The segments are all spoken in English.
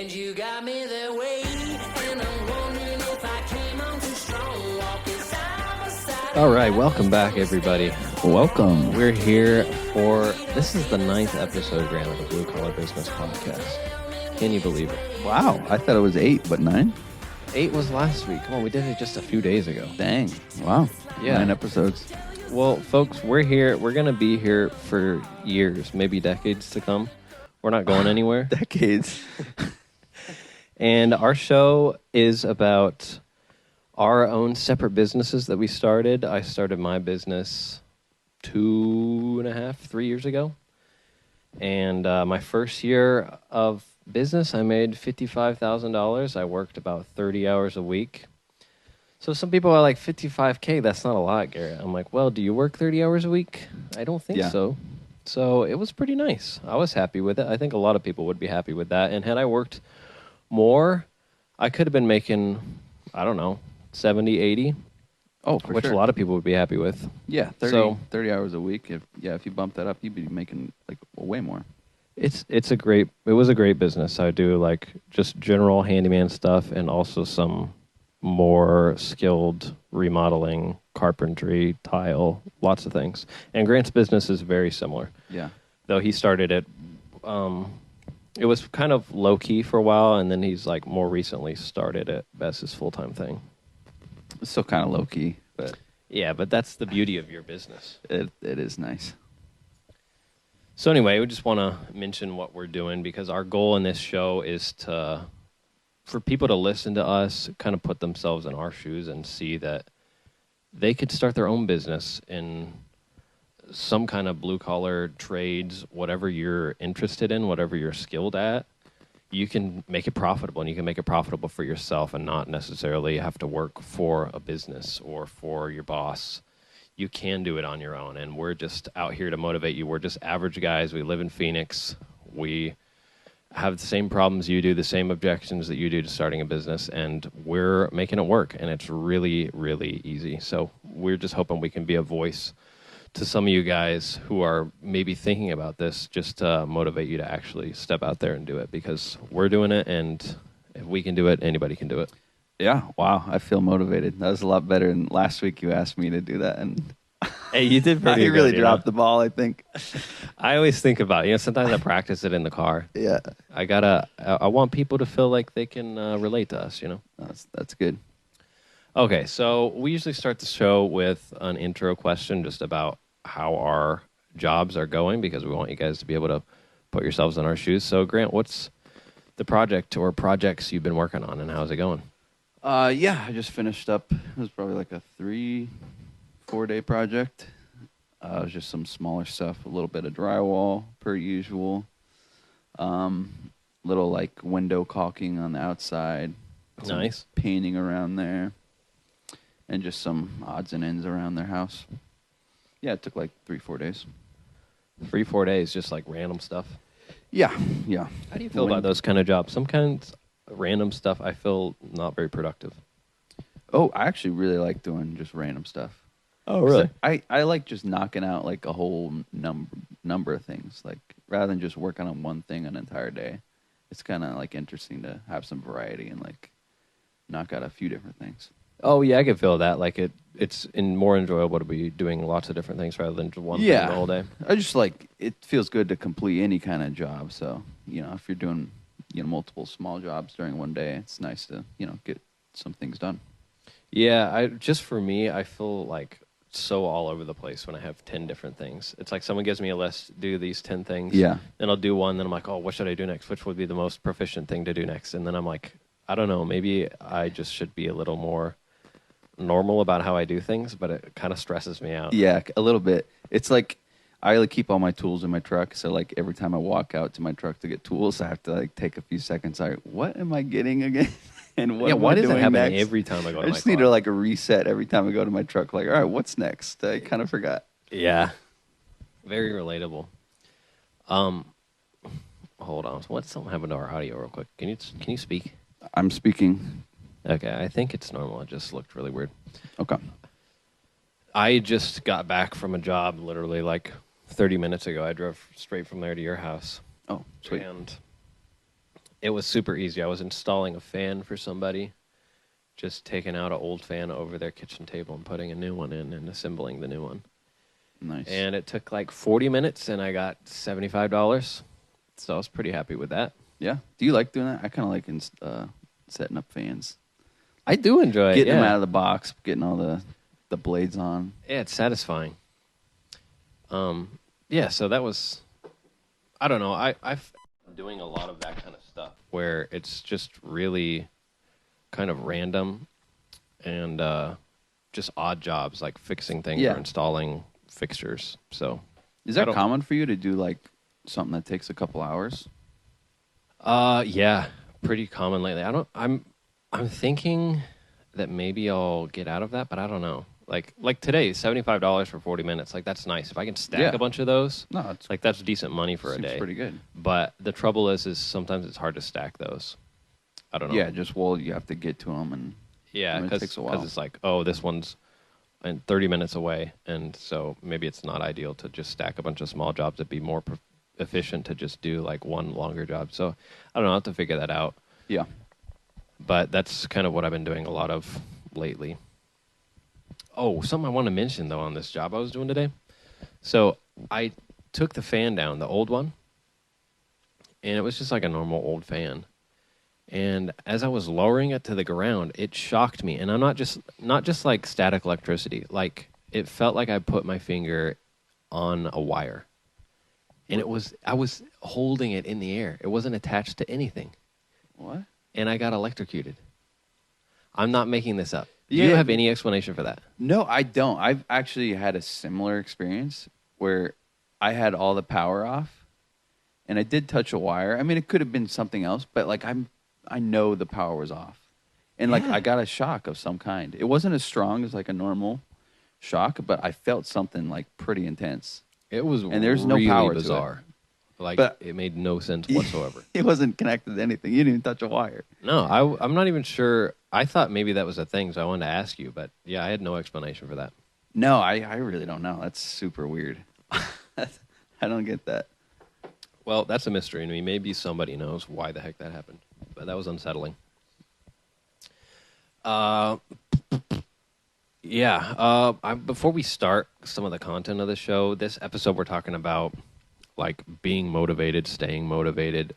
And you got me that way, and I'm wondering if I came on too strong, walking side by side. All right, welcome back, everybody. Welcome. We're here for, this is the 9th episode, Grant, of the Blue Collar Business Podcast. Can you believe it? Wow, I thought it was 8, but 9? 8 was last week. Come on, we did it just a few days ago. Dang. Wow. Yeah. 9 episodes. Well, folks, we're here. We're going to be here for years, maybe decades to come. We're not going anywhere. Decades. And our show is about our own separate businesses that we started. I started my business 2.5, 3 years ago. And my first year of business, I made $55,000. I worked about 30 hours a week. So some people are like, 55K, that's not a lot, Garrett. I'm like, well, do you work 30 hours a week? I don't think so. So it was pretty nice. I was happy with it. I think a lot of people would be happy with that. And had I worked more, I could have been making, I don't know, 70, 80, Oh, for which sure. a lot of people would be happy with. Yeah, 30, So- 30 hours a week. If you bump that up, you'd be making like way more. It was a great business. I do like just general handyman stuff and also some more skilled remodeling, carpentry, tile, lots of things. And Grant's business is very similar. Yeah. Though he started it, it was kind of low key for a while, and then he's like more recently started it as his full-time thing. It's still kind of low key, but Yeah, but that's the beauty of your business. it is nice. So anyway, we just want to mention what we're doing because our goal in this show is for people to listen to us, kind of put themselves in our shoes and see that they could start their own business in some kind of blue-collar trades, whatever you're interested in, whatever you're skilled at. You can make it profitable, and you can make it profitable for yourself and not necessarily have to work for a business or for your boss. You can do it on your own, and we're just out here to motivate you. We're just average guys. We live in Phoenix. We have the same problems you do, the same objections that you do to starting a business, and we're making it work, and it's really, really easy. So we're just hoping we can be a voice to some of you guys who are maybe thinking about this, just to motivate you to actually step out there and do it, because we're doing it, and if we can do it, anybody can do it. Yeah. Wow. I feel motivated. That was a lot better than last week. You asked me to do that, and Hey, you did pretty he good, really you dropped know? the ball, I think. I always think about it. Sometimes I practice it in the car. Yeah. I want people to feel like they can relate to us, That's good. Okay, so we usually start the show with an intro question just about how our jobs are going, because we want you guys to be able to put yourselves in our shoes. So, Grant, what's the project or projects you've been working on, and how's it going? Yeah, I just finished up. It was probably like a 3-4 day project. It was just some smaller stuff, a little bit of drywall per usual. Little like window caulking on the outside. some Nice. painting around there, and just some odds and ends around their house. Yeah, it took like 3-4 days. 3-4 days, just like random stuff. Yeah. How do you feel about those kind of jobs? Some kinds of random stuff I feel not very productive. Oh, I actually really like doing just random stuff. Oh, I like just knocking out like a whole number of things, like rather than just working on one thing an entire day. It's kind of like interesting to have some variety and like knock out a few different things. Oh, yeah, I can feel that. Like it's more enjoyable to be doing lots of different things rather than just one thing the whole day. I just like, it feels good to complete any kind of job. So, if you're doing, multiple small jobs during one day, it's nice to, get some things done. Yeah, for me, I feel like so all over the place when I have 10 different things. It's like someone gives me a list, do these 10 things. Yeah. Then I'll do one, then I'm like, oh, what should I do next? Which would be the most proficient thing to do next? And then I'm like, I don't know, maybe I just should be a little more normal about how I do things, but it kind of stresses me out. Yeah, a little bit. It's like I like keep all my tools in my truck, so like every time I walk out to my truck to get tools, I have to like take a few seconds. What am I getting again? And what am why I does that doing happen next? every time I go to my I just need car? to like a reset every time I go to my truck. Like, all right, what's next? I kind of forgot. Yeah. Very relatable. Hold on. What's something happened to our audio real quick? Can you speak? I'm speaking. Okay, I think it's normal. It just looked really weird. Okay. I just got back from a job literally like 30 minutes ago. I drove straight from there to your house. Oh, sweet. And It was super easy. I was installing a fan for somebody, just taking out an old fan over their kitchen table and putting a new one in and assembling the new one. Nice. And it took like 40 minutes, and I got $75. So I was pretty happy with that. Yeah. Do you like doing that? I kind of like setting up fans. I do enjoy it. Getting them yeah. out of the box, getting all the blades on. Yeah, it's satisfying. Yeah, so that was, I don't know, I've been doing a lot of that kind of stuff where it's just really kind of random and just odd jobs like fixing things Yeah. or installing fixtures. So Is I that don't- common for you to do like something that takes a couple hours? yeah, pretty common lately. I'm thinking that maybe I'll get out of that, but I don't know. Like today, $75 for 40 minutes. Like that's nice. If I can stack Yeah. a bunch of those, No, it's like that's decent money for a seems day. pretty good. But the trouble is sometimes it's hard to stack those. I don't know. Yeah, just you have to get to them and Yeah, it because takes a while. it's like, oh, this one's 30 minutes away, and so maybe it's not ideal to just stack a bunch of small jobs. It'd be more efficient to just do like one longer job. So I don't know. I'll have to figure that out. yeah. But that's kind of what I've been doing a lot of lately. Oh, something I want to mention, though, on this job I was doing today. So I took the fan down, the old one, and it was just like a normal old fan. And as I was lowering it to the ground, it shocked me. And I'm not just like static electricity. Like it felt like I put my finger on a wire. And I was holding it in the air. It wasn't attached to anything. What? And I got electrocuted. I'm not making this up. Do Yeah. you have any explanation for that? No, I don't. I've actually had a similar experience where I had all the power off and I did touch a wire. I mean, it could have been something else, but like I know the power was off. And like Yeah. I got a shock of some kind. It wasn't as strong as like a normal shock, but I felt something like pretty intense. It was And there's no really power to it. bizarre. Like But- it made no sense whatsoever. It wasn't connected to anything. You didn't even touch a wire. No, I'm not even sure. I thought maybe that was a thing, so I wanted to ask you. But yeah, I had no explanation for that. No, I really don't know. That's super weird. I don't get that. Well, that's a mystery to me. Maybe somebody knows why the heck that happened. But that was unsettling. Before we start some of the content of the show, this episode we're talking about like being motivated, staying motivated.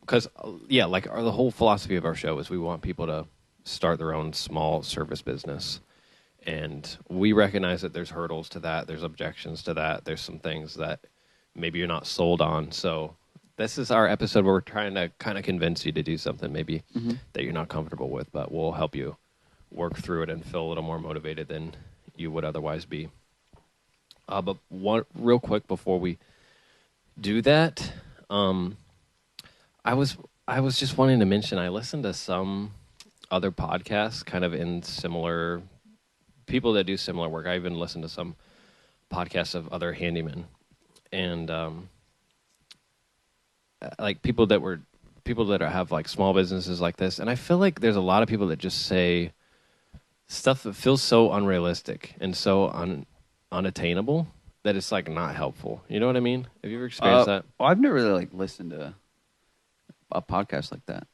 Because, the whole philosophy of our show is we want people to start their own small service business. And we recognize that there's hurdles to that. There's objections to that. There's some things that maybe you're not sold on. So this is our episode where we're trying to kind of convince you to do something maybe that you're not comfortable with, but we'll help you work through it and feel a little more motivated than you would otherwise be. But one real quick before we do that, I was just wanting to mention I listened to some other podcasts kind of in similar people that do similar work. I even listened to some podcasts of other handymen and like people that have like small businesses like this. And I feel like there's a lot of people that just say stuff that feels so unrealistic and so unattainable that it's like not helpful. You know what I mean? Have you ever experienced that? Well, I've never really like listened to a podcast like that.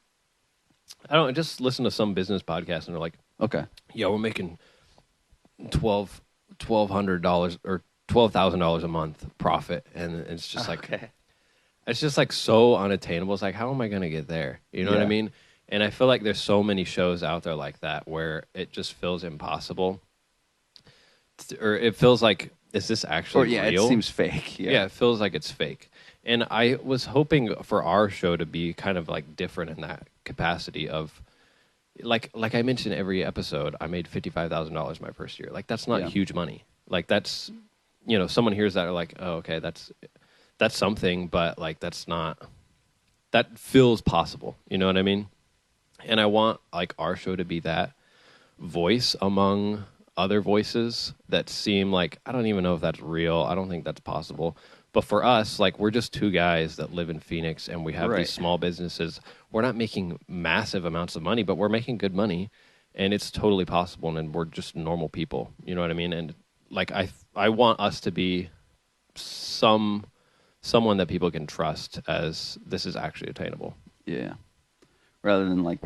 I don't just listen to some business podcast and they're like, Okay. yeah, we're making $1,200 or $12,000 a month profit, and it's just like it's just like so unattainable. It's like, how am I going to get there? You know what I Yeah. mean? And I feel like there's so many shows out there like that where it just feels impossible, or it feels like, is this actually real? It seems fake. Yeah, it feels like it's fake. And I was hoping for our show to be kind of like different in that capacity of, like I mentioned every episode, I made $55,000 my first year. Like that's not Yeah. huge money. Like that's, someone hears that are like, oh, okay, that's something, but like that feels possible. You know what I mean? And I want like our show to be that voice among other voices that seem like, I don't even know if that's real. I don't think that's possible. But for us, like we're just two guys that live in Phoenix and we have Right. these small businesses. We're not making massive amounts of money, but we're making good money and it's totally possible. And we're just normal people. You know what I mean? And like, I want us to be someone that people can trust as this is actually attainable. Yeah. Rather than like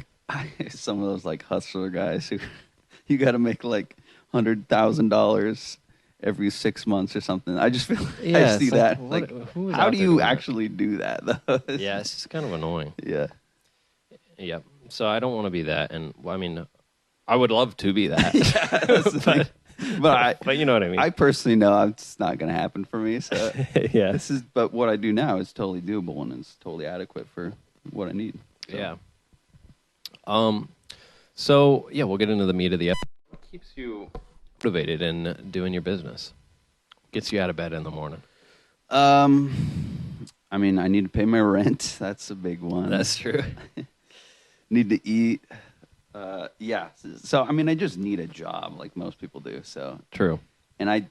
some of those like hustler guys who you got to make like $100,000 every 6 months or something. I just feel Yeah, I see it's like, that. what- Like, who is how out do there you doing that? actually do that though? Yeah, it's just kind of annoying. Yeah. Yep. So I don't want to be that, and well, I mean, I would love to be that. That's the thing. But But you know what I mean. I personally know it's not going to happen for me. So Yeah. but what I do now is totally doable and it's totally adequate for what I need. So, Yeah. So yeah, we'll get into the meat of the episode. What keeps you motivated in doing your business? Gets you out of bed in the morning. I mean, I need to pay my rent. That's a big one. That's true. Need to eat. Yeah. So, I mean, I just need a job like most people do. So, True. and I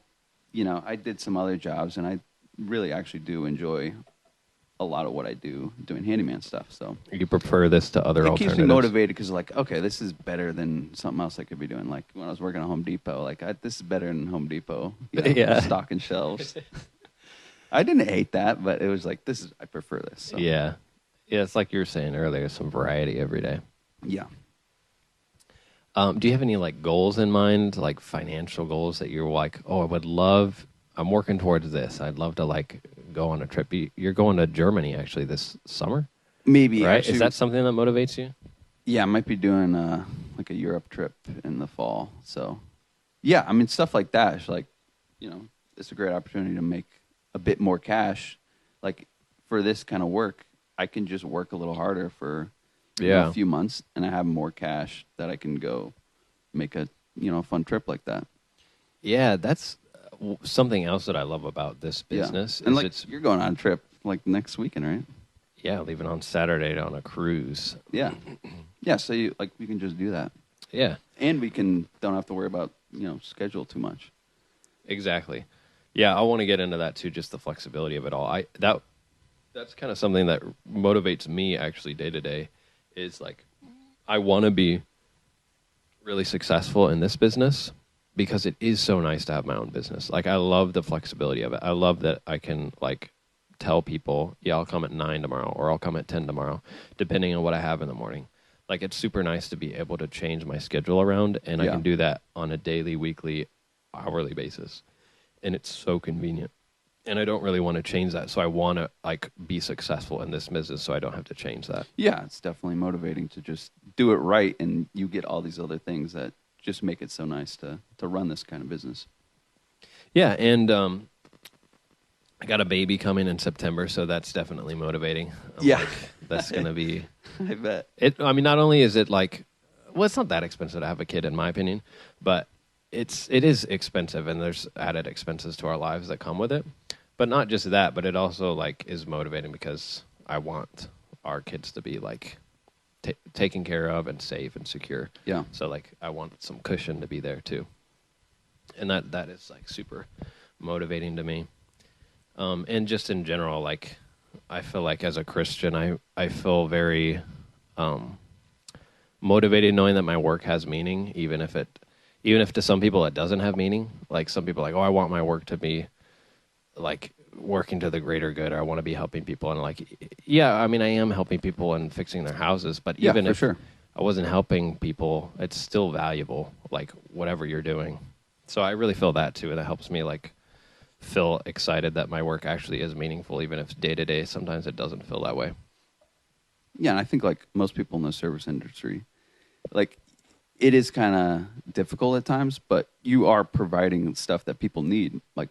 did some other jobs and I really actually do enjoy a lot of what I do doing handyman stuff. So You prefer this to other it alternatives? keeps me motivated because like, okay, this is better than something else I could be doing. Like when I was working at Home Depot, like this is better than Home Depot. Yeah. Stocking shelves. I didn't hate that, but it was like, I prefer this. So. Yeah. Yeah, it's like you were saying earlier, some variety every day. Yeah. Do you have any like goals in mind, like financial goals that you're like, oh, I'm working towards this. I'd love to like go on a trip. You're going to Germany actually this summer, Maybe. right? Actually, Is that something that motivates you? Yeah, I might be doing like a Europe trip in the fall. So, yeah, I mean stuff like that. It's like, it's a great opportunity to make a bit more cash. Like for this kind of work, I can just work a little harder for a few months, and I have more cash that I can go make a fun trip like that. Yeah, that's something else that I love about this business. Yeah. And is like you're going on a trip like next weekend, right? Yeah, leaving on Saturday on a cruise. Yeah, yeah. So you can just do that, Yeah, and we don't have to worry about schedule too much. exactly. Yeah, I want to get into that too, just the flexibility of it all. That's kind of something that motivates me actually day to day. Is like I want to be really successful in this business because it is so nice to have my own business. Like I love the flexibility of it. I love that I can like tell people, yeah, I'll come at 9 tomorrow or I'll come at 10 tomorrow, depending on what I have in the morning. Like it's super nice to be able to change my schedule around, and I can do that on a daily, weekly, hourly basis. And it's so convenient. And I don't really want to change that. So I want to like be successful in this business so I don't have to change that. Yeah, it's definitely motivating to just do it right, and you get all these other things that just make it so nice to run this kind of business. Yeah, and I got a baby coming in September, so that's definitely motivating. That's going to be... I bet. I mean, not only is it like... Well, it's not that expensive to have a kid, in my opinion, but it is expensive, and there's added expenses to our lives that come with it. But not just that, but it also like is motivating because I want our kids to be like taken care of and safe and secure. Yeah. So like I want some cushion to be there too, and that is like super motivating to me. And just in general, like I feel like as a Christian, I feel very motivated knowing that my work has meaning, even if to some people it doesn't have meaning. Like some people are like, oh, I want my work to be like working to the greater good, or I want to be helping people. And like, yeah, I mean, I am helping people and fixing their houses, but even if I wasn't helping people, it's still valuable, like whatever you're doing. So I really feel that too. And it helps me like feel excited that my work actually is meaningful, even if day to day, sometimes it doesn't feel that way. Yeah. And I think like most people in the service industry, like it is kind of difficult at times, but you are providing stuff that people need, like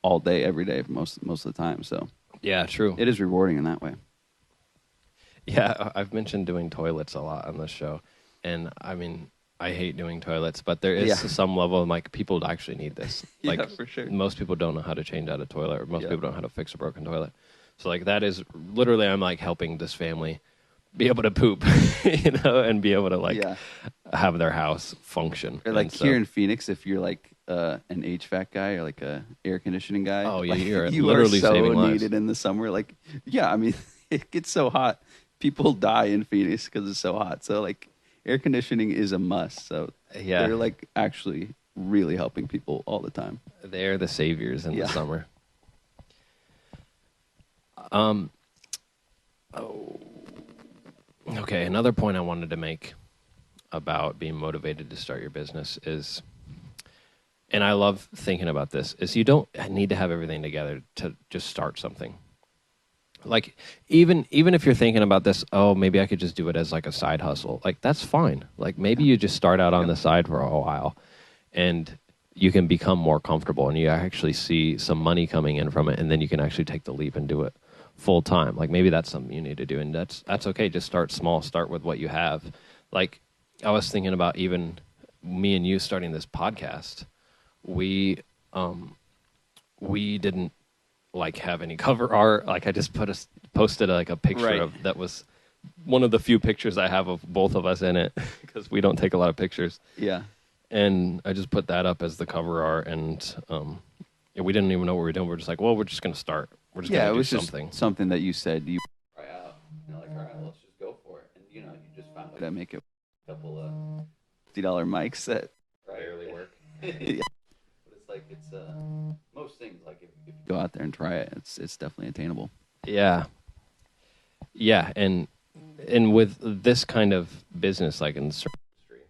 all day, every day, most of the time. So yeah, true. It is rewarding in that way. Yeah, I've mentioned doing toilets a lot on this show, and I mean, I hate doing toilets, but there is some level of like people actually need this. Like, yeah, for sure. Most people don't know how to change out a toilet, or most people don't know how to fix a broken toilet. So like that is literally, I'm like helping this family be able to poop, and be able to like have their house function. Or like here in Phoenix, if you're like an HVAC guy or like a air conditioning guy, oh yeah, like, you're you literally are so saving lives. needed in the summer. Like, yeah, I mean, it gets so hot, people die in Phoenix because it's so hot. So like, air conditioning is a must. So they're like actually really helping people all the time. They're the saviors in the summer. Okay, another point I wanted to make about being motivated to start your business is, and I love thinking about this, is you don't need to have everything together to just start something. Like even if you're thinking about this, oh, maybe I could just do it as like a side hustle. Like that's fine. Like maybe you just start out on the side for a while and you can become more comfortable and you actually see some money coming in from it, and then you can actually take the leap and do it full time. Like maybe that's something you need to do, and that's okay. Just start small, start with what you have. Like I was thinking about even me and you starting this podcast. We didn't like have any cover art. Like I just posted like a picture Right. of that was one of the few pictures I have of both of us in it because we don't take a lot of pictures. Yeah. And I just put that up as the cover art, and yeah, we didn't even know what we were doing. We're just like, well, we're just going to start. We're just Yeah, going it to do was something. just something that you said you try out. You're like, all right, let's just go for it. And you just found a way to make it a couple of $50 mics that Barely work. yeah. But it's like most things like if you go out there and try it, it's definitely attainable. Yeah. Yeah, and with this kind of business, like in the service industry,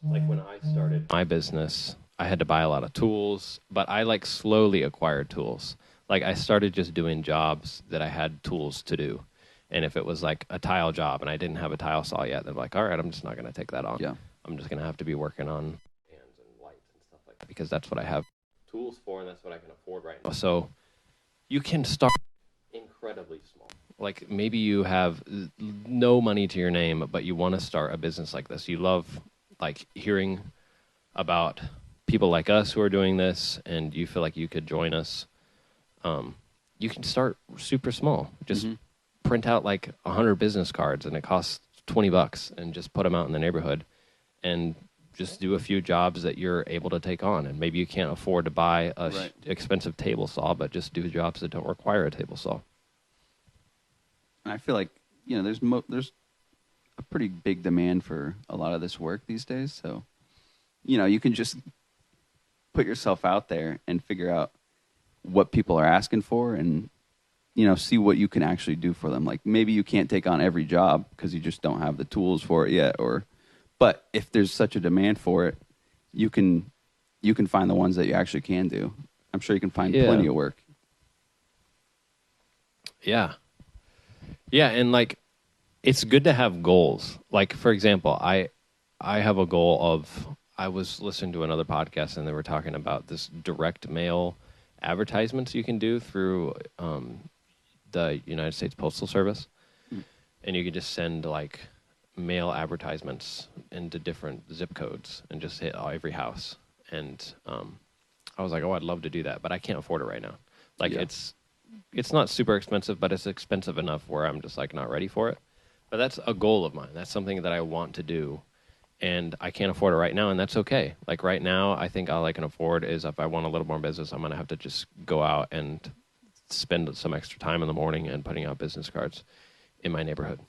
like when I started my business, I had to buy a lot of tools, but I like slowly acquired tools. Like I started just doing jobs that I had tools to do. And if it was like a tile job and I didn't have a tile saw yet, then I'm like, all right, I'm just not going to take that on. Yeah. I'm just going to have to be working on fans and lights and stuff like that because that's what I have tools for and that's what I can afford right now. So you can start incredibly small. Like maybe you have no money to your name, but you want to start a business like this. You love like hearing about people like us who are doing this, and you feel like you could join us. You can start super small. Just print out like 100 business cards, and it costs $20, and just put them out in the neighborhood, and just do a few jobs that you're able to take on. And maybe you can't afford to buy a Right. expensive table saw, but just do jobs that don't require a table saw. And I feel like there's a pretty big demand for a lot of this work these days. So you can just put yourself out there and figure out what people are asking for, and see what you can actually do for them. Like maybe you can't take on every job because you just don't have the tools for it yet, but if there's such a demand for it, you can find the ones that you actually can do. I'm sure you can find Yeah. plenty of work. Yeah. Yeah, and like it's good to have goals. Like for example, I have a goal of, I was listening to another podcast and they were talking about this direct mail advertisements you can do through the United States Postal Service. And you can just send like mail advertisements into different zip codes and just hit every house. And I was like, oh, I'd love to do that, but I can't afford it right now. Like Yeah. it's not super expensive, but it's expensive enough where I'm just like not ready for it. But that's a goal of mine. That's something that I want to do, and I can't afford it right now, and that's okay. Like right now, I think all I can afford is if I want a little more business, I'm going to have to just go out and spend some extra time in the morning and putting out business cards in my neighborhood.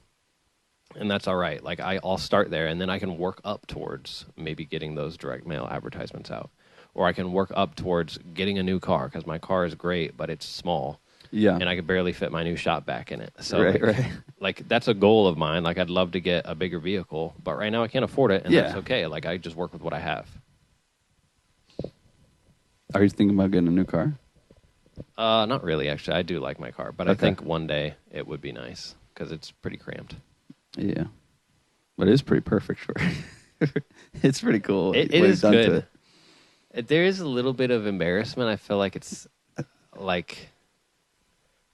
And that's all right. Like I'll start there, and then I can work up towards maybe getting those direct mail advertisements out. Or I can work up towards getting a new car, because my car is great, but it's small. Yeah. And I could barely fit my new shop back in it. So Right. like that's a goal of mine. Like I'd love to get a bigger vehicle, but right now I can't afford it, and Yeah. that's okay. Like I just work with what I have. Are you thinking about getting a new car? Not really, actually. I do like my car, but I Okay. think one day it would be nice because it's pretty cramped. Yeah. But it is pretty perfect for it. It's pretty cool. It what is you've done to good. it. There is a little bit of embarrassment. I feel like it's like,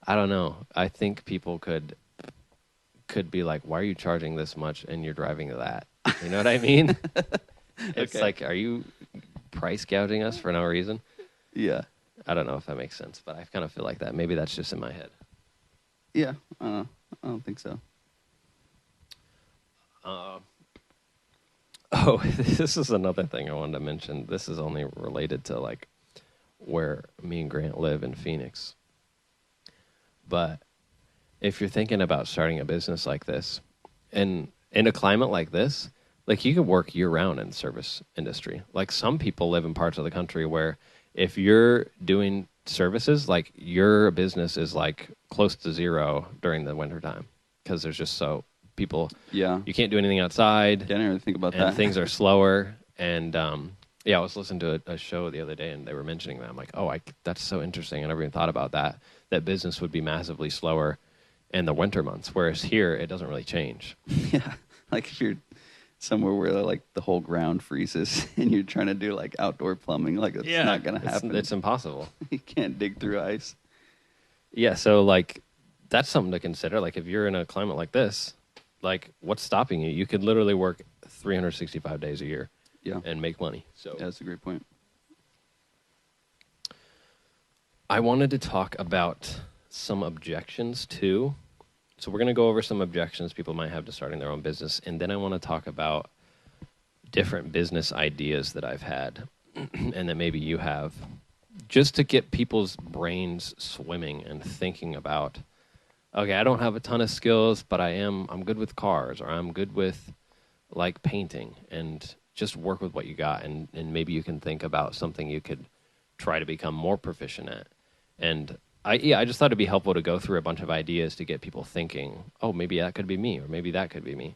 I don't know. I think people could be like, why are you charging this much and you're driving that? You know what I mean? It's Okay. like, are you price gouging us for no reason? Yeah. I don't know if that makes sense, but I kind of feel like that. Maybe that's just in my head. Yeah. I don't think so. Oh, this is another thing I wanted to mention. This is only related to like where me and Grant live in Phoenix. But if you're thinking about starting a business like this, and in a climate like this, like you could work year round in the service industry. Like some people live in parts of the country where if you're doing services, like your business is like close to zero during the wintertime. because there's just so people. Yeah. You can't do anything outside. I didn't really think about And that. things are slower. And yeah, I was listening to a show the other day, and they were mentioning that. I'm like, oh, that's so interesting. I never even thought about that. That business would be massively slower in the winter months, whereas here it doesn't really change. Yeah. Like if you're somewhere where like the whole ground freezes and you're trying to do like outdoor plumbing, like it's not going to happen. It's impossible. You can't dig through ice. Yeah, so like that's something to consider. Like if you're in a climate like this, like what's stopping you? You could literally work 365 days a year Yeah. and make money. So Yeah, that's a great point. I wanted to talk about some objections too. So we're going to go over some objections people might have to starting their own business, and then I want to talk about different business ideas that I've had and that maybe you have, just to get people's brains swimming and thinking about, okay, I don't have a ton of skills, but I'm good with cars, or I'm good with like painting, and just work with what you got, and maybe you can think about something you could try to become more proficient at. And I just thought it'd be helpful to go through a bunch of ideas to get people thinking, oh, maybe that could be me, or maybe that could be me.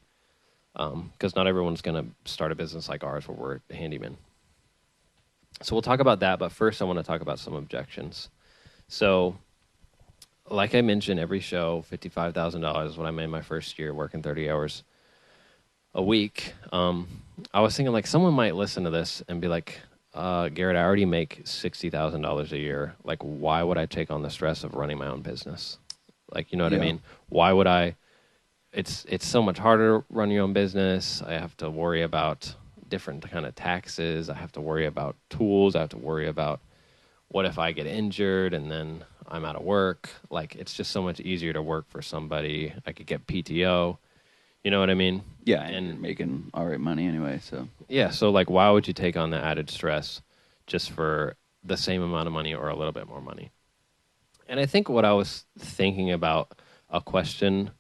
Because not everyone's going to start a business like ours where we're handyman. So we'll talk about that, but first I want to talk about some objections. So like I mentioned, every show, $55,000 is what I made my first year working 30 hours a week. I was thinking like someone might listen to this and be like, Garrett, I already make $60,000 a year. Like, why would I take on the stress of running my own business? Like, you know what I mean? Why would I? It's so much harder to run your own business. I have to worry about different kind of taxes. I have to worry about tools. I have to worry about what if I get injured and then I'm out of work. Like, it's just so much easier to work for somebody. I could get PTO. You know what I mean? Yeah, and you're making all right money anyway, so. Yeah, so like why would you take on the added stress just for the same amount of money or a little bit more money? And I think what I was thinking about a question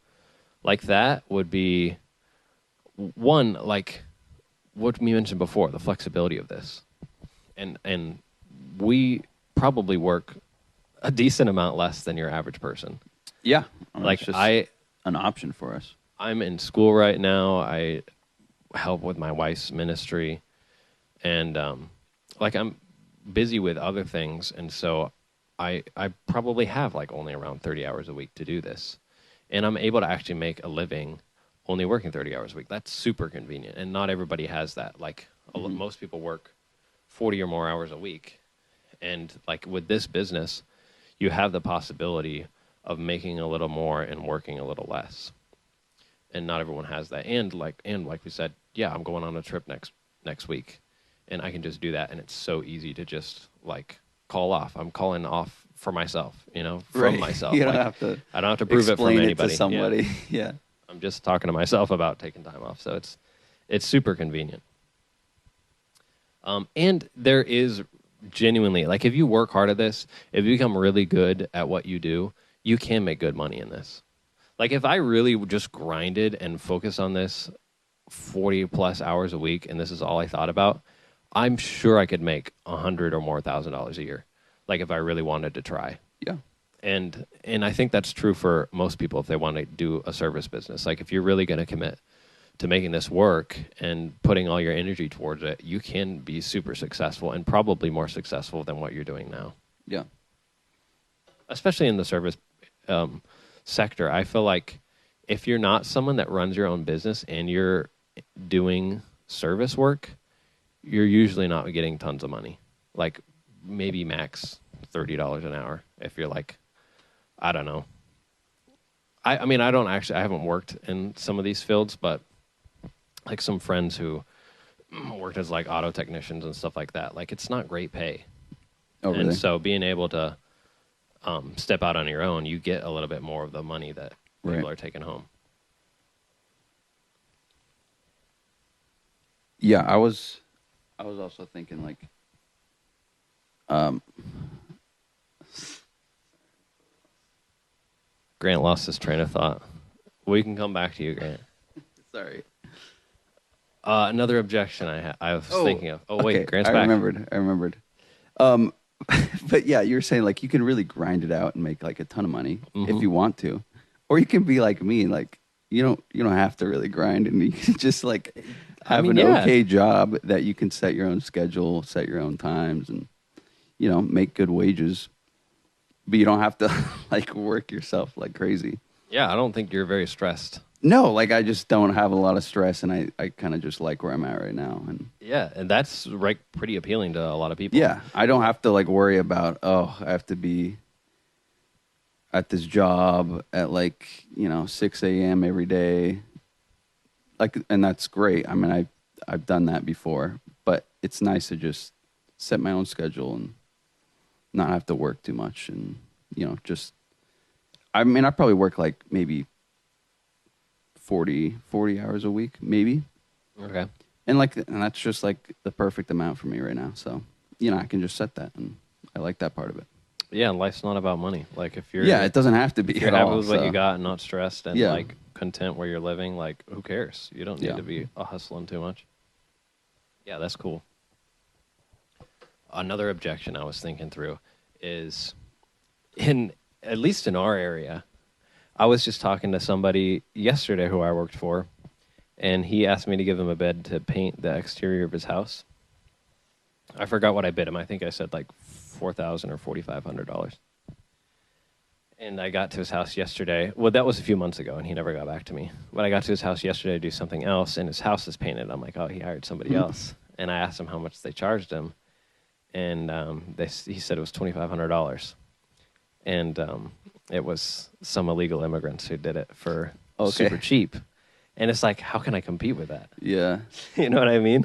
like that would be, one, like what we mentioned before, the flexibility of this. And we probably work a decent amount less than your average person. Yeah. I mean, Like it's just an option for us. I'm in school right now. I help with my wife's ministry, and like I'm busy with other things, and so I probably have like only around 30 hours a week to do this, and I'm able to actually make a living only working 30 hours a week. That's super convenient, and not everybody has that. Like most people work 40 or more hours a week, and like with this business, you have the possibility of making a little more and working a little less. And not everyone has that. And like we said, yeah, I'm going on a trip next week, and I can just do that. And it's so easy to just like call off. I'm calling off for myself, from myself. You don't like, have to. I don't have to prove it from explain anybody. to somebody. Yeah. Yeah. I'm just talking to myself about taking time off. So it's super convenient. And there is genuinely, like if you work hard at this, if you become really good at what you do, you can make good money in this. Like if I really just grinded and focused on this 40 plus hours a week, and this is all I thought about, I'm sure I could make $100,000 or more a year. Like if I really wanted to try. Yeah. And I think that's true for most people if they want to do a service business. Like if you're really going to commit to making this work and putting all your energy towards it, you can be super successful and probably more successful than what you're doing now. Yeah. Especially in the service sector. I feel like if you're not someone that runs your own business and you're doing service work, you're usually not getting tons of money. Like maybe max $30 an hour if you're like, I don't know. I mean, I haven't worked in some of these fields, but like some friends who worked as like auto technicians and stuff like that, like it's not great pay. Oh, really? And so being able to step out on your own, you get a little bit more of the money that people are taking home. Yeah, I was also thinking like, Grant lost his train of thought. We can come back to you, Grant. sorry. Another objection I was thinking of. Oh, wait, okay. Grant's I back. remembered. But yeah, you're saying like you can really grind it out and make like a ton of money if you want to. Or you can be like me, like you don't have to really grind, and you can just like have an yeah. okay job that you can set your own schedule, set your own times, and make good wages. But you don't have to like work yourself like crazy. Yeah, I don't think you're very stressed. No, like I just don't have a lot of stress, and I kind of just like where I'm at right now, and Yeah, and that's pretty appealing to a lot of people. yeah, I don't have to like worry about I have to be at this job at like 6 a.m. every day, like, and that's great. I mean, I've done that before, but it's nice to just set my own schedule and not have to work too much, and just I mean, I probably work like maybe 40 hours a week, maybe. Okay. And that's just like the perfect amount for me right now. So, I can just set that, and I like that part of it. Yeah, and life's not about money. Like if you're it doesn't have to be if you're at happy all. with what So. you got and not stressed and Yeah. like content where you're living, like who cares? You don't need Yeah. to be hustling too much. Yeah, that's cool. Another objection I was thinking through is at least in our area, I was just talking to somebody yesterday who I worked for, and he asked me to give him a bid to paint the exterior of his house. I forgot what I bid him. I think I said like $4,000 or $4,500. And I got to his house yesterday. Well, that was a few months ago, and he never got back to me. But I got to his house yesterday to do something else, and his house is painted. I'm like, oh, he hired somebody else. And I asked him how much they charged him, and he said it was $2,500. And it was some illegal immigrants who did it for super cheap. And it's like, how can I compete with that? Yeah. You know what I mean?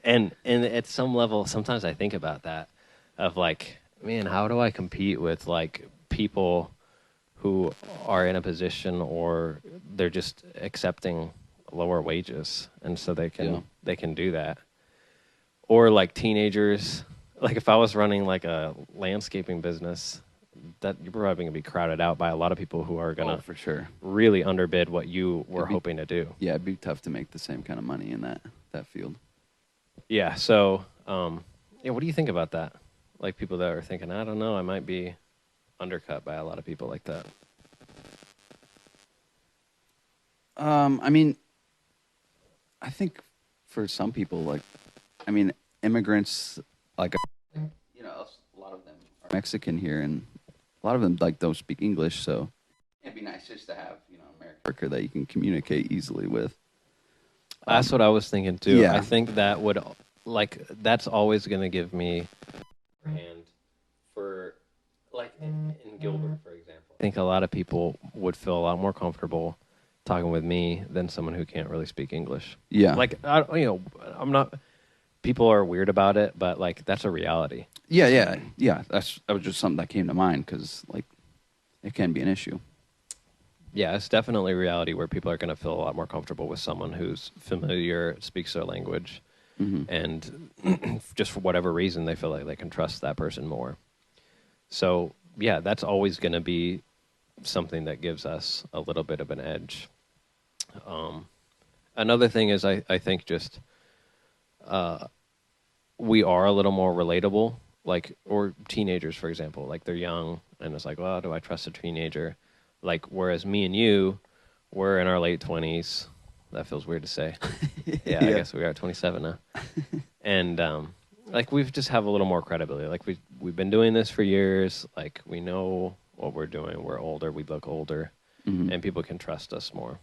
and at some level, sometimes I think about that of like, man, how do I compete with like people who are in a position or they're just accepting lower wages, and so they can do that. Or like teenagers, like if I was running like a landscaping business, that you're probably going to be crowded out by a lot of people who are going to for sure really underbid what you were hoping to do. Yeah, it'd be tough to make the same kind of money in that field. Yeah. So, what do you think about that? Like people that are thinking, I don't know, I might be undercut by a lot of people like that. I mean, I think for some people, like, I mean, immigrants, like, a lot of them are Mexican here, and a lot of them like don't speak English, so it'd be nice just to have American worker that you can communicate easily with. That's what I was thinking too. Yeah. I think that would, like, that's always going to give me, and for, like, in Gilbert, for example, I think a lot of people would feel a lot more comfortable talking with me than someone who can't really speak English. Yeah. Like, I'm not, people are weird about it, but, like, that's a reality. Yeah. That was just something that came to mind because, like, it can be an issue. Yeah, it's definitely a reality where people are going to feel a lot more comfortable with someone who's familiar, speaks their language, and just for whatever reason, they feel like they can trust that person more. So, yeah, that's always going to be something that gives us a little bit of an edge. Another thing is I think just we are a little more relatable, like, or teenagers, for example, like they're young, and it's like, well, do I trust a teenager? Like, whereas me and you, we're in our late 20s. That feels weird to say. Yeah, I guess we are 27 now. And, like, we just have a little more credibility. Like, we've been doing this for years. Like, we know what we're doing. We're older. We look older. And people can trust us more.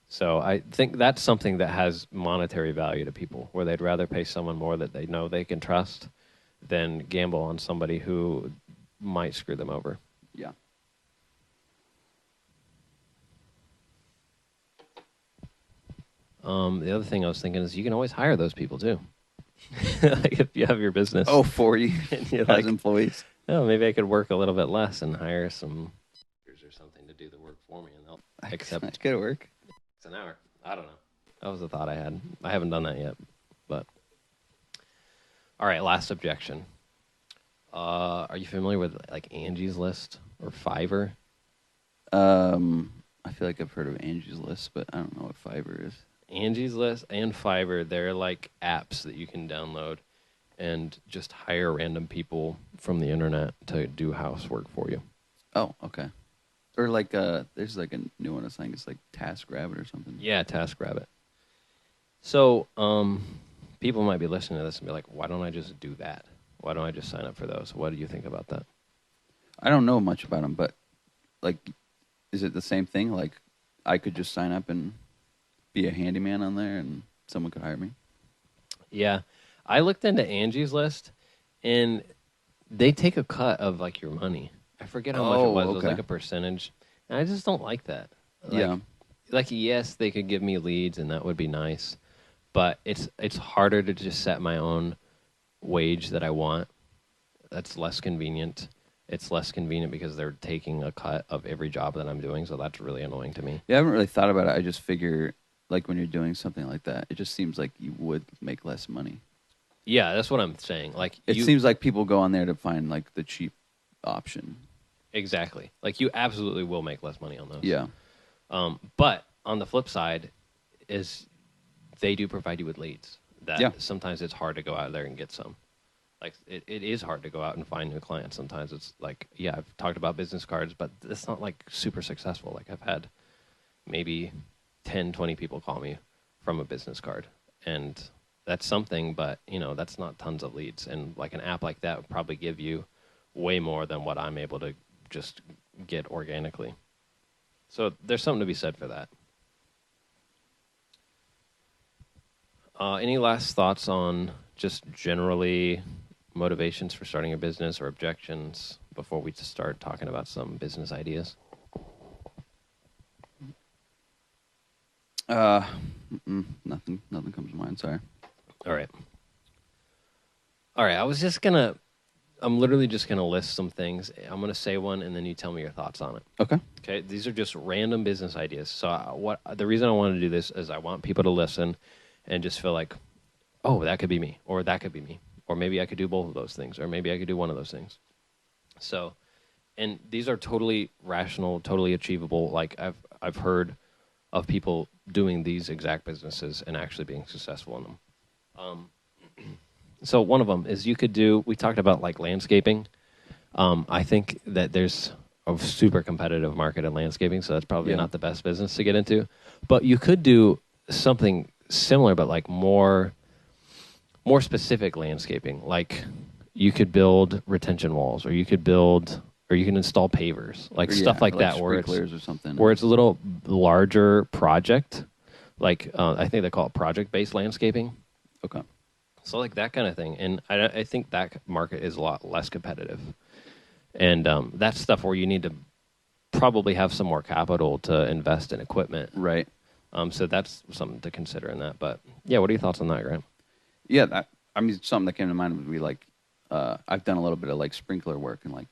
So I think that's something that has monetary value to people, where they'd rather pay someone more that they know they can trust than gamble on somebody who might screw them over. Yeah. The other thing I was thinking is you can always hire those people too. Like if you have your business. Oh, 40 and you're as like, employees. oh, maybe I could work a little bit less and hire some or something to do the work for me, and they'll accept That could work. it's an hour. I don't know. That was a thought I had. I haven't done that yet, but all right. Last objection. Are you familiar with like Angie's List or Fiverr? I feel like I've heard of Angie's List, but I don't know what Fiverr is. Angie's List and Fiverr, they're like apps that you can download and just hire random people from the internet to do housework for you. Oh, okay. Or like there's like a new one. I think it's like TaskRabbit or something. Yeah, TaskRabbit. So, people might be listening to this and be like, why don't I just do that? Why don't I just sign up for those? What do you think about that? I don't know much about them, but like, is it the same thing? Like, I could just sign up and be a handyman on there, and someone could hire me. Yeah. I looked into Angie's List, and they take a cut of like your money. I forget how much it Oh, was. It was okay. like a percentage. And I just don't like that. Like, Yeah. Like, yes, they could give me leads, and that would be nice. But it's harder to just set my own wage that I want. That's less convenient. It's less convenient because they're taking a cut of every job that I'm doing, so that's really annoying to me. Yeah, I haven't really thought about it. I just figure, like, when you're doing something like that, it just seems like you would make less money. Yeah, that's what I'm saying. Like, It seems like people go on there to find, like, the cheap option. exactly. Like, you absolutely will make less money on those. Yeah. But on the flip side is they do provide you with leads. That Yeah. sometimes it's hard to go out there and get some. Like, it is hard to go out and find new clients. Sometimes it's like, yeah, I've talked about business cards, but it's not like super successful. Like, I've had maybe 10, 20 people call me from a business card, and that's something, but you know, that's not tons of leads. And like an app like that would probably give you way more than what I'm able to just get organically. So there's something to be said for that. Any last thoughts on just generally motivations for starting a business or objections before we just start talking about some business ideas? Nothing comes to mind. Sorry. All right. I'm literally just gonna list some things. I'm gonna say one, and then you tell me your thoughts on it. Okay. Okay, these are just random business ideas. So the reason I want to do this is I want people to listen and just feel like, oh, that could be me, or that could be me, or maybe I could do both of those things, or maybe I could do one of those things. So, and these are totally rational, totally achievable. Like I've heard of people doing these exact businesses and actually being successful in them. So one of them is we talked about like landscaping. I think that there's a super competitive market in landscaping, so that's probably not the best business to get into. But you could do something similar, but like more specific landscaping. Like you could build retention walls, or you can install pavers, like stuff like that, where sprinklers or something. where it's a little larger project. Like I think they call it project-based landscaping. Okay. So like that kind of thing. And I think that market is a lot less competitive. And that's stuff where you need to probably have some more capital to invest in equipment. Right. So that's something to consider in that. But yeah, what are your thoughts on that, Grant? Yeah, something that came to mind would be like, I've done a little bit of like sprinkler work, and like,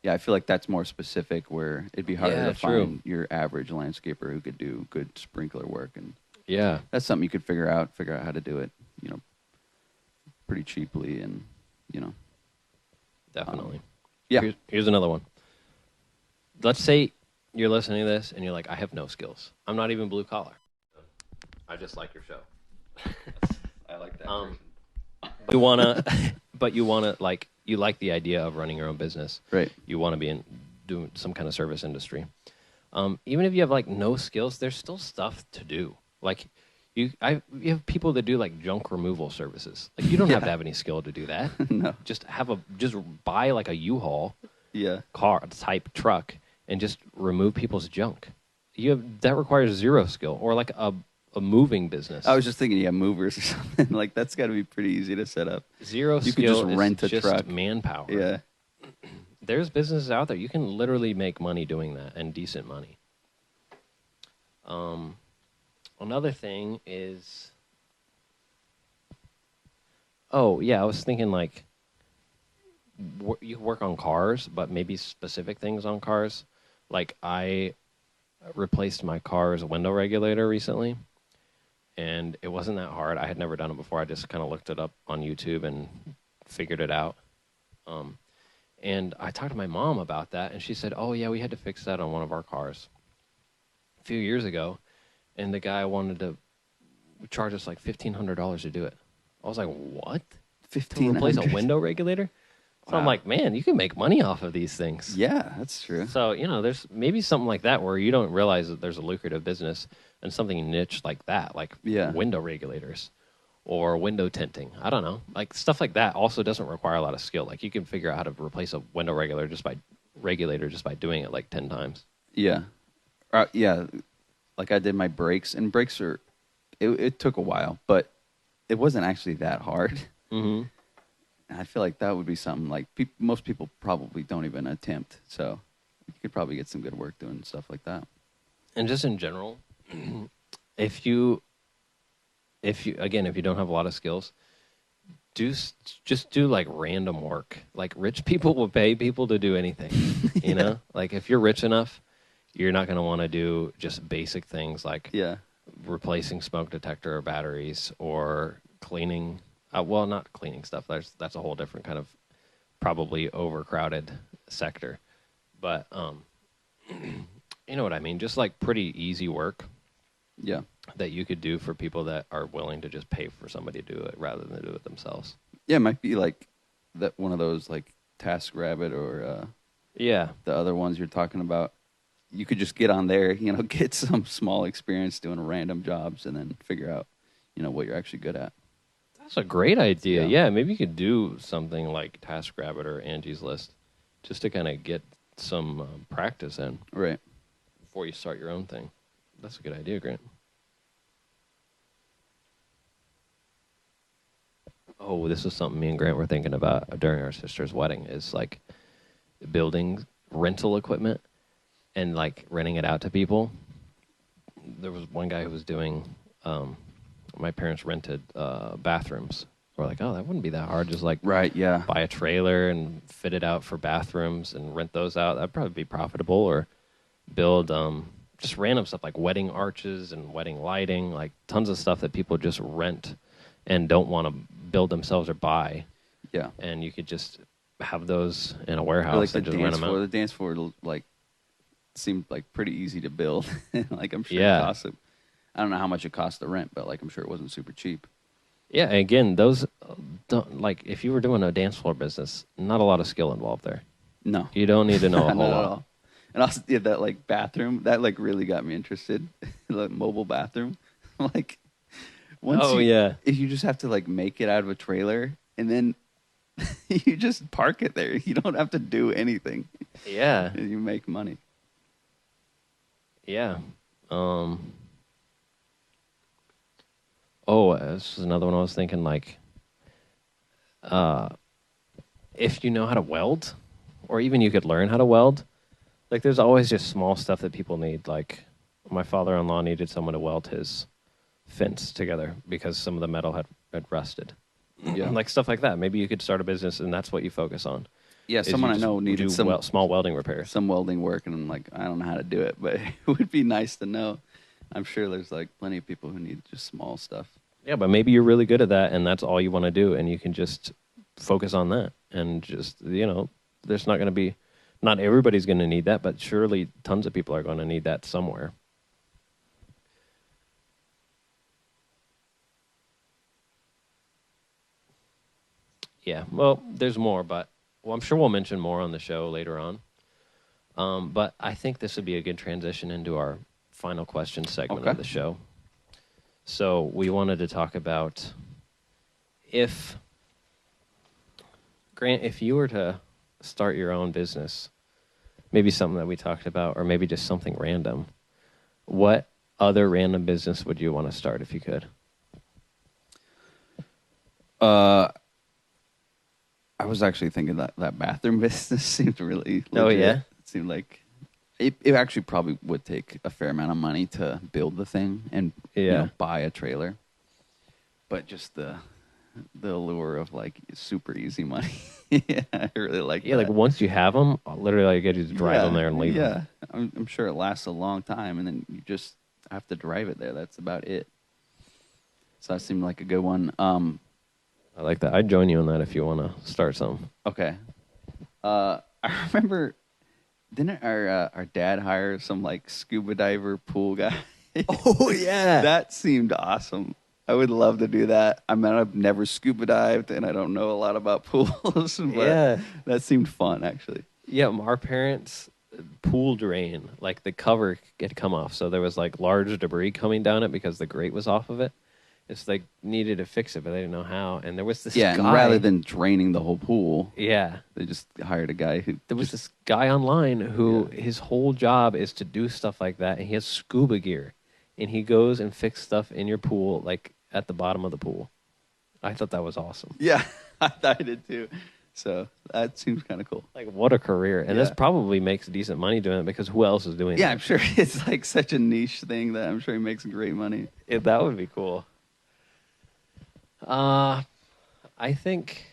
yeah, I feel like that's more specific, where it'd be harder to find your average landscaper who could do good sprinkler work, and Yeah. that's something you could figure out how to do it, pretty cheaply, and Definitely. yeah. Here's another one. Let's say you're listening to this and you're like, I have no skills. I'm not even blue collar. I just like your show. I like that. But you wanna like the idea of running your own business. Right. You want to be doing some kind of service industry. Even if you have like no skills, there's still stuff to do. Like you have people that do like junk removal services. Like you don't have to have any skill to do that. No. Just buy like a U-Haul Yeah. car type truck and just remove people's junk. That requires zero skill. Or like a moving business. I was just thinking, movers or something. Like that's got to be pretty easy to set up. Zero You skill could just rent a is just truck. manpower. Yeah. There's businesses out there you can literally make money doing that, and decent money. Another thing is, I was thinking like you work on cars, but maybe specific things on cars. Like I replaced my car's window regulator recently, and it wasn't that hard. I had never done it before. I just kind of looked it up on YouTube and figured it out. And I talked to my mom about that, and she said, oh, yeah, we had to fix that on one of our cars a few years ago, and the guy wanted to charge us like $1,500 to do it. I was like, what? To replace a window regulator? So I'm Wow. like, man, you can make money off of these things. Yeah, that's true. So, there's maybe something like that where you don't realize that there's a lucrative business and something niche like that, like Yeah. window regulators or window tinting. I don't know. Like stuff like that also doesn't require a lot of skill. Like you can figure out how to replace a window regulator just by doing it like 10 times. Yeah. Yeah. Like I did my brakes, and brakes are, it took a while, but it wasn't actually that hard. Mm-hmm. And I feel like that would be something like most people probably don't even attempt. So you could probably get some good work doing stuff like that. And just in general, if you don't have a lot of skills, just do like random work. Like rich people will pay people to do anything. You know, like if you're rich enough, you're not going to want to do just basic things like Yeah. replacing smoke detector or batteries or cleaning. Well, not cleaning stuff. That's a whole different kind of probably overcrowded sector. But you know what I mean? Just like pretty easy work Yeah. that you could do for people that are willing to just pay for somebody to do it rather than do it themselves. Yeah. It might be like that one of those like TaskRabbit or Yeah. the other ones you're talking about. You could just get on there, get some small experience doing random jobs and then figure out, what you're actually good at. That's a great idea. Yeah. Yeah, maybe you could do something like TaskRabbit or Angie's List just to kind of get some practice in Right. before you start your own thing. That's a good idea, Grant. Oh, this is something me and Grant were thinking about during our sister's wedding is like building rental equipment and like renting it out to people. There was one guy who was doing, my parents rented bathrooms. We're like, oh, that wouldn't be that hard. Just like Right. Yeah. buy a trailer and fit it out for bathrooms and rent those out. That'd probably be profitable. Or build just random stuff like wedding arches and wedding lighting, like tons of stuff that people just rent and don't want to build themselves or buy. Yeah. And you could just have those in a warehouse Or like the and just rent dance them floor. out. The dance floor like seemed like pretty easy to build. Like I'm sure Yeah. it costs. I don't know how much it cost to rent, but like I'm sure it wasn't super cheap. Yeah, and again, those don't, like if you were doing a dance floor business, not a lot of skill involved there. No. You don't need to know a Not whole at lot. all. And also, yeah, that like bathroom that like really got me interested. Like mobile bathroom, like once Oh, yeah. if you just have to like make it out of a trailer and then you just park it there. You don't have to do anything. Yeah, And you make money. yeah. Oh, this is another one I was thinking. Like, if you know how to weld, or even you could learn how to weld. Like, there's always just small stuff that people need. Like, my father-in-law needed someone to weld his fence together because some of the metal had rusted. Yeah. Like stuff like that. Maybe you could start a business and that's what you focus on. Yeah, is someone you I just know needed do some small welding repairs. some welding work, and I'm like, I don't know how to do it, but it would be nice to know. I'm sure there's like plenty of people who need just small stuff. Yeah, but maybe you're really good at that and that's all you want to do and you can just focus on that and just, there's not going to be, not everybody's going to need that, but surely tons of people are going to need that somewhere. Yeah, well, there's more, but I'm sure we'll mention more on the show later on. But I think this would be a good transition into our final question segment Okay. of the show. So we wanted to talk about Grant, if you were to start your own business, maybe something that we talked about, or maybe just something random, what other random business would you want to start if you could? I was actually thinking that bathroom business seemed really legit. Oh, yeah? It seemed like it actually probably would take a fair amount of money to build the thing and Yeah. buy a trailer. But just the allure of like super easy money. Yeah, I really like Yeah, that. like once you have them, literally all you get to do is drive them there and leave them. Yeah, I'm sure it lasts a long time, and then you just have to drive it there. That's about it. So that seemed like a good one. I like that. I'd join you on that if you want to start something. Okay. I remember, didn't our dad hire some like scuba diver pool guy? Oh, yeah. That seemed awesome. I would love to do that. I mean, I've never scuba dived, and I don't know a lot about pools, but Yeah. that seemed fun, actually. Yeah, our parents' pool drain, like the cover had come off, so there was like large debris coming down it because the grate was off of it. It's like needed to fix it, but they didn't know how. And there was this Yeah, guy. and rather than draining the whole pool, yeah, they just hired a guy who there was this guy online who Yeah. his whole job is to do stuff like that, and he has scuba gear, and he goes and fixes stuff in your pool, like at the bottom of the pool. I thought that was awesome. Yeah, I did too. So that seems kind of cool. Like, what a career. And this Yeah. probably makes decent money doing it because who else is doing Yeah, it? I'm sure it's like such a niche thing that I'm sure he makes great money. That would be cool. I think,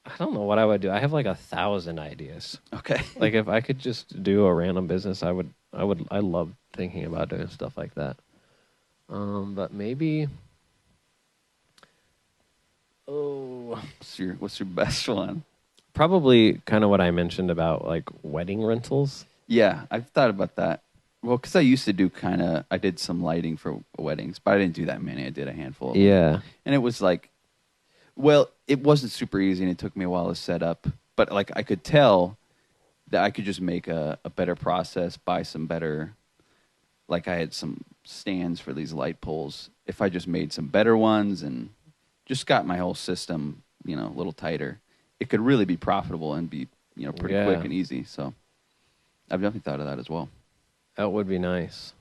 I don't know what I would do. I have like 1,000 ideas. Okay. Like, if I could just do a random business, I love thinking about doing stuff like that. But maybe, what's your best one? probably kind of what I mentioned about like wedding rentals. Yeah, I've thought about that. Well, because I used to do I did some lighting for weddings, but I didn't do that many. I did a handful of them. Yeah. And it was like, well, it wasn't super easy, and it took me a while to set up. But like, I could tell that I could just make a better process, buy some better. Like, I had some stands for these light poles. If I just made some better ones and just got my whole system, a little tighter, it could really be profitable and be, pretty Yeah. quick and easy. So I've definitely thought of that as well. That would be nice.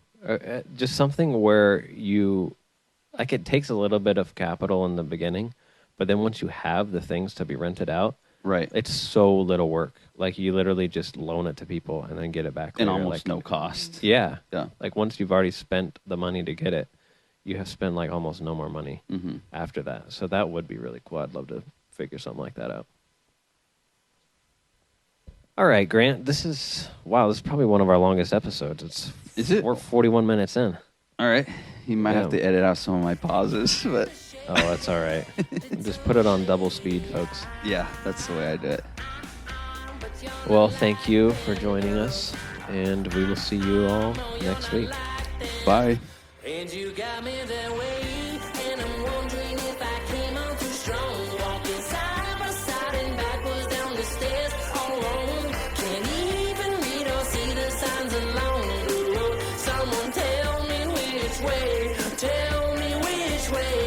Just something where it takes a little bit of capital in the beginning, but then once you have the things to be rented out, Right. it's so little work. Like, you literally just loan it to people and then get it back. And later. almost Like, no cost. Yeah. Yeah. Like, once you've already spent the money to get it, you have spent like almost no more money Mm-hmm. after that. So that would be really cool. I'd love to figure something like that out. All right, Grant, this is probably one of our longest episodes. Is it? We're 41 minutes in. All right. You might have Yeah. to edit out some of my pauses, but Oh, that's all right. Just put it on double speed, folks. yeah, that's the way I do it. Well, thank you for joining us, and we will see you all next week. Bye. And you got me that way, and I'm wondering if I came on too strong. Walking side by side and backwards down the stairs all alone. Can't even read or see the signs alone. Ooh, someone tell me which way, tell me which way.